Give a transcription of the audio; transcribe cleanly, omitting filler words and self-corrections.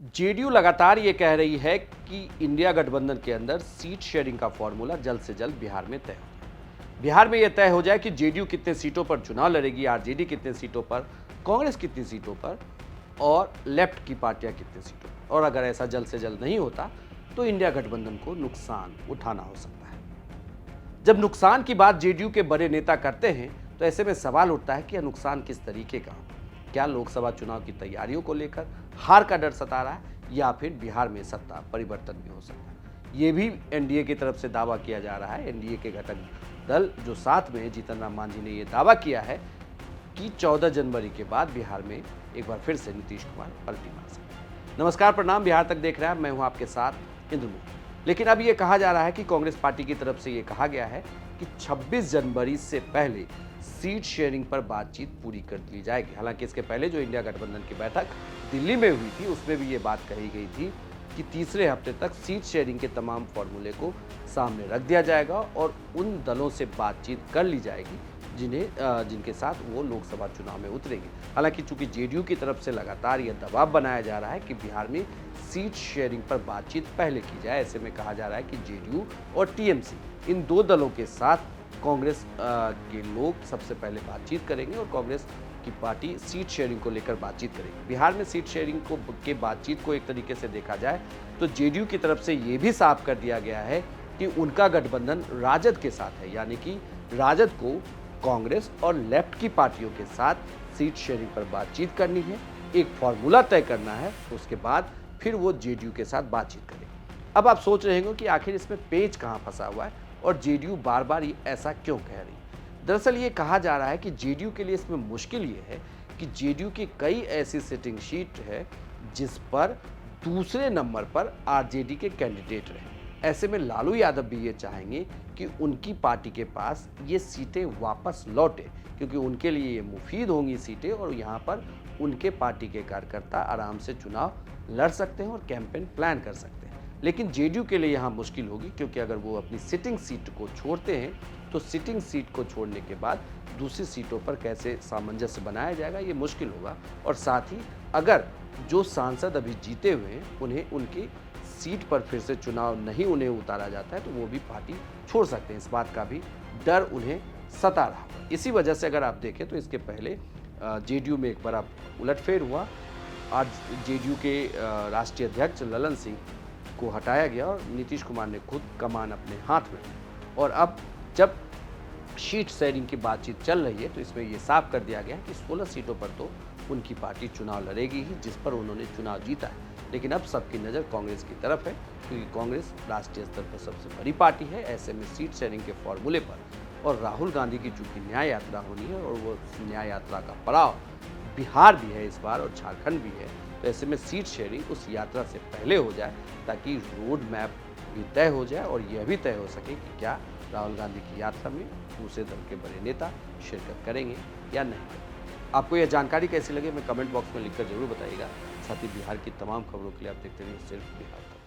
JDU लगातार ये कह रही है कि इंडिया गठबंधन के अंदर सीट शेयरिंग का फॉर्मूला जल्द से जल्द बिहार में तय हो जाए। बिहार में यह तय हो जाए कि जेडीयू कितने सीटों पर चुनाव लड़ेगी, आरजेडी कितने सीटों पर, कांग्रेस कितनी सीटों पर और लेफ्ट की पार्टियां कितनी सीटों पर। और अगर ऐसा जल्द से जल्द नहीं होता तो इंडिया गठबंधन को नुकसान उठाना हो सकता है। जब नुकसान की बात जेडीयू के बड़े नेता करते हैं तो ऐसे में सवाल उठता है कि यह नुकसान किस तरीके का हो। क्या लोकसभा चुनाव की तैयारियों को लेकर हार का डर सता रहा है या फिर बिहार में सत्ता परिवर्तन भी हो सकता है। ये भी एनडीए की तरफ से दावा किया जा रहा है। एनडीए के घटक दल जो साथ में है, जीतन राम मांझी ने यह दावा किया है कि 14 जनवरी के बाद बिहार में एक बार फिर से नीतीश कुमार पलटी मार सकते हैं। नमस्कार, प्रणाम, बिहार तक देख रहे हैं, मैं हूं आपके साथ इंद्रमुख। लेकिन अब ये कहा जा रहा है कि कांग्रेस पार्टी की तरफ से ये कहा गया है कि 26 जनवरी से पहले सीट शेयरिंग पर बातचीत पूरी कर ली जाएगी। हालांकि इसके पहले जो इंडिया गठबंधन की बैठक दिल्ली में हुई थी उसमें भी ये बात कही गई थी कि तीसरे हफ्ते तक सीट शेयरिंग के तमाम फॉर्मूले को सामने रख दिया जाएगा और उन दलों से बातचीत कर ली जाएगी जिनके साथ वो लोकसभा चुनाव में उतरेंगे। हालांकि चूंकि जेडीयू की तरफ से लगातार यह दबाव बनाया जा रहा है कि बिहार में सीट शेयरिंग पर बातचीत पहले की जाए, ऐसे में कहा जा रहा है कि जेडीयू और टीएमसी इन दो दलों के साथ कांग्रेस के लोग सबसे पहले बातचीत करेंगे और कांग्रेस की पार्टी सीट शेयरिंग को लेकर बातचीत करेगी। बिहार में सीट शेयरिंग के बातचीत को एक तरीके से देखा जाए तो जेडीयू की तरफ से ये भी साफ कर दिया गया है कि उनका गठबंधन राजद के साथ है, यानी कि राजद को कांग्रेस और लेफ्ट की पार्टियों के साथ सीट शेयरिंग पर बातचीत करनी है, एक फार्मूला तय करना है, उसके बाद फिर वो जेडीयू के साथ बातचीत करेंगे। अब आप सोच रहे होंगे कि आखिर इसमें पेच कहाँ फंसा हुआ है और जेडीयू बार बार ऐसा क्यों कह रही है। दरअसल ये कहा जा रहा है कि जेडीयू के लिए इसमें मुश्किल ये है कि जेडीयू की कई ऐसी सिटिंग सीट है जिस पर दूसरे नंबर पर आरजेडी के कैंडिडेट रहे। ऐसे में लालू यादव भी ये चाहेंगे कि उनकी पार्टी के पास ये सीटें वापस लौटे, क्योंकि उनके लिए ये मुफीद होंगी सीटें और यहाँ पर उनके पार्टी के कार्यकर्ता आराम से चुनाव लड़ सकते हैं और कैंपेन प्लान कर सकते हैं। लेकिन जेडीयू के लिए यहाँ मुश्किल होगी, क्योंकि अगर वो अपनी सिटिंग सीट को छोड़ते हैं तो सिटिंग सीट को छोड़ने के बाद दूसरी सीटों पर कैसे सामंजस्य बनाया जाएगा ये मुश्किल होगा। और साथ ही अगर जो सांसद अभी जीते हुए हैं उन्हें उनकी सीट पर फिर से चुनाव नहीं उन्हें उतारा जाता है तो वो भी पार्टी छोड़ सकते हैं। इस बात का भी डर उन्हें सता रहा है। इसी वजह से अगर आप देखें तो इसके पहले जेडीयू में एक बड़ा उलटफेर हुआ। आज जेडीयू के राष्ट्रीय अध्यक्ष ललन सिंह को हटाया गया और नीतीश कुमार ने खुद कमान अपने हाथ में ली। और अब जब सीट शेयरिंग की बातचीत चल रही है तो इसमें यह साफ कर दिया गया है कि 16 सीटों पर तो उनकी पार्टी चुनाव लड़ेगी ही, जिस पर उन्होंने चुनाव जीता है। लेकिन अब सबकी नज़र कांग्रेस की तरफ है, क्योंकि कांग्रेस राष्ट्रीय स्तर पर सबसे बड़ी पार्टी है। ऐसे में सीट शेयरिंग के फॉर्मूले पर और राहुल गांधी की चूंकि न्याय यात्रा होनी है और वो न्याय यात्रा का पड़ाव बिहार भी है इस बार और झारखंड भी है, तो ऐसे में सीट शेयरिंग उस यात्रा से पहले हो जाए ताकि रोड मैप भी तय हो जाए और यह भी तय हो सके कि क्या राहुल गांधी की यात्रा में दूसरे दल के बड़े नेता शिरकत करेंगे या नहीं। आपको यह जानकारी कैसी लगी हमें कमेंट बॉक्स में लिखकर जरूर बताइएगा। साथ ही बिहार की तमाम खबरों के लिए आप देखते रहिए सिर्फ बिहार तक।